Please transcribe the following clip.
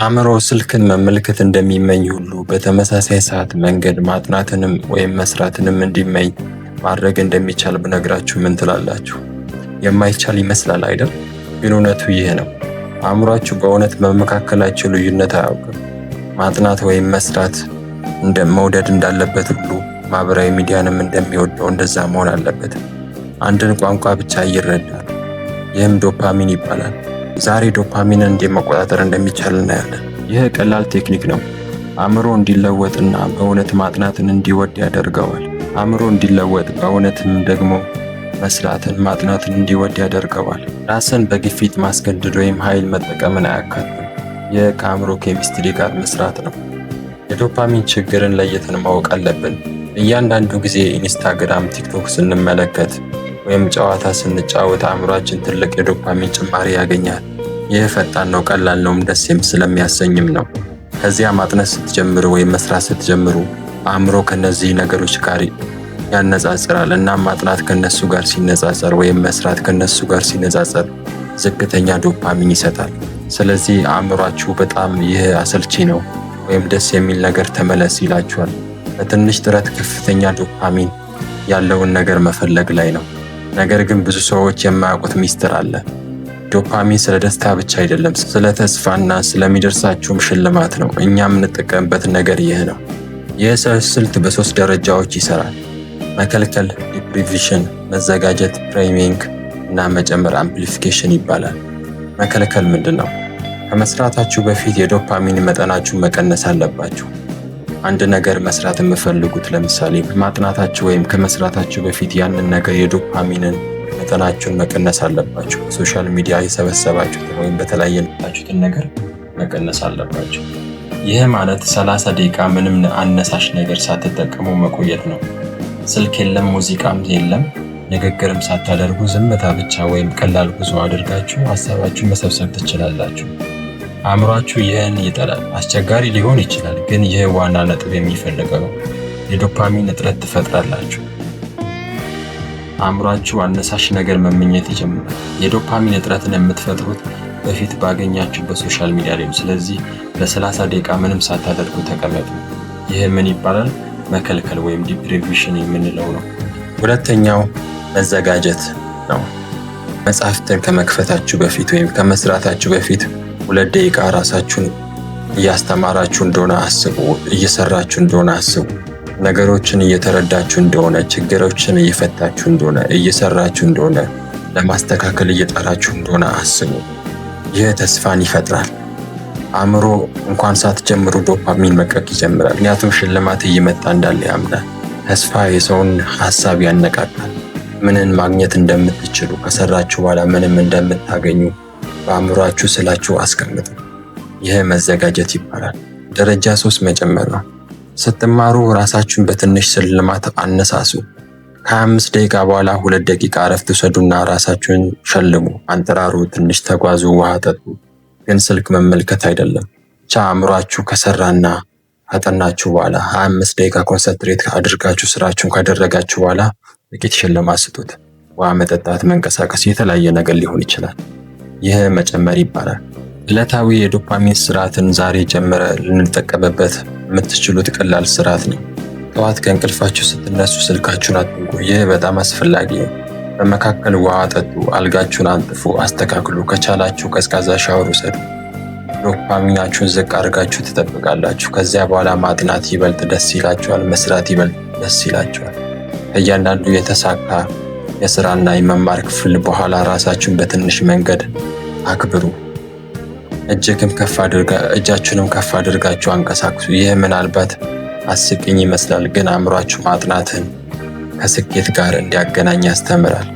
አእምሮ ስልክን መመልከት እንደሚመኝ ሁሉ በተመሳሳይ ሰዓት መንገድ ማጥናትንም ወይም መስራትንም እንዲመኝ ማድረግ እንደሚቻል ብነግራችሁ ምን ትላላችሁ? የማይቻል ይመስላል አይደል? ግን እውነቱ ይህ ነው። አእምሯችሁ በእውነት በመካከላቸው ልዩነት አያውቅም። ማጥናት ወይም መስራት መውደድ እንዳለበት ሁሉ ማህበራዊ ሚዲያንም እንደሚወደው እንደዛ መሆን አለበት። አንድን ቋንቋ ብቻ ይረዳል። ይህም ዶፓሚን ይባላል። ዛሬ ዶፓሚንን እንዴት መቆጣጠር እንደሚቻል እናያለን። ይህ ቀላል ቴክኒክ ነው። አእምሮ እንዲለወጥና በእውነት ማጥናትን እንዲወድ ያደርገዋል። አእምሮ እንዲለወጥ በእውነትም ደግሞ መስራትን ማጥናትን እንዲወድ ያደርገዋል። ራስን በግፊት ማስገደድ ወይም ኃይል መጠቀምን አያካትም። ይህ ከአእምሮ ኬሚስትሪ ጋር መስራት ነው። የዶፓሚን ችግርን ለይተን ማወቅ አለብን። እያንዳንዱ ጊዜ ኢንስታግራም፣ ቲክቶክ ስንመለከት ወይም ጨዋታ ስንጫወት አእምሯችን ትልቅ የዶፓሚን ጭማሪ ያገኛል። ይህ ፈጣን ነው፣ ቀላል ነው፣ ደስም ስለሚያሰኝም ነው። ከዚያ ማጥናት ስትጀምሩ ወይም መስራት ስትጀምሩ አእምሮ ከነዚህ ነገሮች ጋር ያነጻጽራል እና ማጥናት ከነሱ ጋር ሲነጻጸር ወይም መስራት ከነሱ ጋር ሲነጻጸር ዝቅተኛ ዶፓሚን ይሰጣል። ስለዚህ አእምሯችሁ በጣም ይህ አሰልቺ ነው ወይም ደስ የሚል ነገር ተመለስ ይላችኋል። በትንሽ ጥረት ከፍተኛ ዶፓሚን ያለውን ነገር መፈለግ ላይ ነው። ነገር ግን ብዙ ሰዎች የማያውቁት ሚስጥር አለ። ዶፓሚን ስለ ደስታ ብቻ አይደለም፣ ስለ ተስፋና ስለሚደርሳችሁም ሽልማት ነው። እኛ የምንጠቀምበት ነገር ይህ ነው። ይህ ስልት በ3 ደረጃዎች ይሰራል። መከልከል ዲፕሪቪሽን፣ መዘጋጀት ፕሬሚንግ እና መጨመር አምፕሊፊኬሽን ይባላል። መከልከል ምንድን ነው? ከመስራታችሁ በፊት የዶፓሚን መጠናችሁን መቀነስ አለባችሁ። አንድ ነገር መስራት የምፈልጉት ለምሳሌ ማጥናታችሁ ወይም ከመስራታችሁ በፊት ያንን ነገር የዶፓሚንን መጠናችሁን መቀነስ አለባችሁ። በሶሻል ሚዲያ የሰበሰባችሁትን ወይም በተለያየ የነጣችሁትን ነገር መቀነስ አለባችሁ። ይህ ማለት 30 ደቂቃ ምንም አነሳሽ ነገር ሳትጠቀሙ መቆየት ነው። ስልክ የለም፣ ሙዚቃም የለም፣ ንግግርም ሳታደርጉ ዝምታ ብቻ ወይም ቀላል ጉዞ አድርጋችሁ ሀሳባችሁን መሰብሰብ ትችላላችሁ። አእምሯችሁ ይህን ይጠላል። አስቸጋሪ ሊሆን ይችላል፣ ግን ይህ ዋና ነጥብ የሚፈልገው ነው። የዶፓሚን እጥረት ትፈጥራላችሁ። አእምሯችሁ አነሳሽ ነገር መመኘት ይጀምራል። የዶፓሚን እጥረትን የምትፈጥሩት በፊት ባገኛችሁ በሶሻል ሚዲያ ላይ። ስለዚህ ለ30 ደቂቃ ምንም ሳታደርጉ ተቀመጡ። ይህ ምን ይባላል? መከልከል ወይም ዲፕሪቪሽን የምንለው ነው። ሁለተኛው መዘጋጀት ነው። መጽሐፍትን ከመክፈታችሁ በፊት ወይም ከመስራታችሁ በፊት 2 ደቂቃ ራሳችሁን እያስተማራችሁ እንደሆነ አስቡ፣ እየሰራችሁ እንደሆነ አስቡ፣ ነገሮችን እየተረዳችሁ እንደሆነ፣ ችግሮችን እየፈታችሁ እንደሆነ፣ እየሰራችሁ እንደሆነ፣ ለማስተካከል እየጣራችሁ እንደሆነ አስቡ። ይህ ተስፋን ይፈጥራል። አእምሮ እንኳን ሳትጀምሩ ዶፓሚን መልቀቅ ይጀምራል። ምክንያቱም ሽልማት እየመጣ እንዳለ ያምናል። ተስፋ የሰውን ሀሳብ ያነቃቃል። ምንን ማግኘት እንደምትችሉ ከሰራችሁ በኋላ ምንም እንደምታገኙ በአእምሯችሁ ስላችሁ አስቀምጡ። ይህ መዘጋጀት ይባላል። ደረጃ 3 መጨመር ነው። ስትማሩ ራሳችሁን በትንሽ ሽልማት አነሳሱ። ከ25 ደቂቃ በኋላ 2 ደቂቃ እረፍት ውሰዱና ራሳችሁን ሸልሙ። አንጠራሩ፣ ትንሽ ተጓዙ፣ ውሃ ጠጡ። ግን ስልክ መመልከት አይደለም። ብቻ አእምሯችሁ ከሰራና ካጠናችሁ በኋላ 25 ደቂቃ ኮንሰንትሬት አድርጋችሁ ስራችሁን ካደረጋችሁ በኋላ ጥቂት ሽልማት ስጡት። ውሃ መጠጣት፣ መንቀሳቀስ፣ የተለያየ ነገር ሊሆን ይችላል። ይህ መጨመር ይባላል። ዕለታዊ የዶፓሚን ስርዓትን ዛሬ ጀምረ ልንጠቀምበት የምትችሉት ቀላል ስርዓት ነው። ጠዋት ከእንቅልፋችሁ ስትነሱ ስልካችሁን አትንኩ። ይህ በጣም አስፈላጊ ነው። በመካከል ውሃ ጠጡ፣ አልጋችሁን አንጥፉ፣ አስተካክሉ። ከቻላችሁ ቀዝቃዛ ሻወር ውሰዱ። ዶፓሚናችሁን ዝቅ አድርጋችሁ ትጠብቃላችሁ። ከዚያ በኋላ ማጥናት ይበልጥ ደስ ይላችኋል፣ መስራት ይበልጥ ደስ ይላችኋል። ከእያንዳንዱ የተሳካ የስራና የመማር ክፍል በኋላ ራሳችሁን በትንሽ መንገድ አክብሩ። እጃችሁንም ከፍ አድርጋችሁ አንቀሳቅሱ። ይህ ምናልባት አስቂኝ ይመስላል፣ ግን አእምሯችሁ ማጥናትን ከስኬት ጋር እንዲያገናኝ ያስተምራል።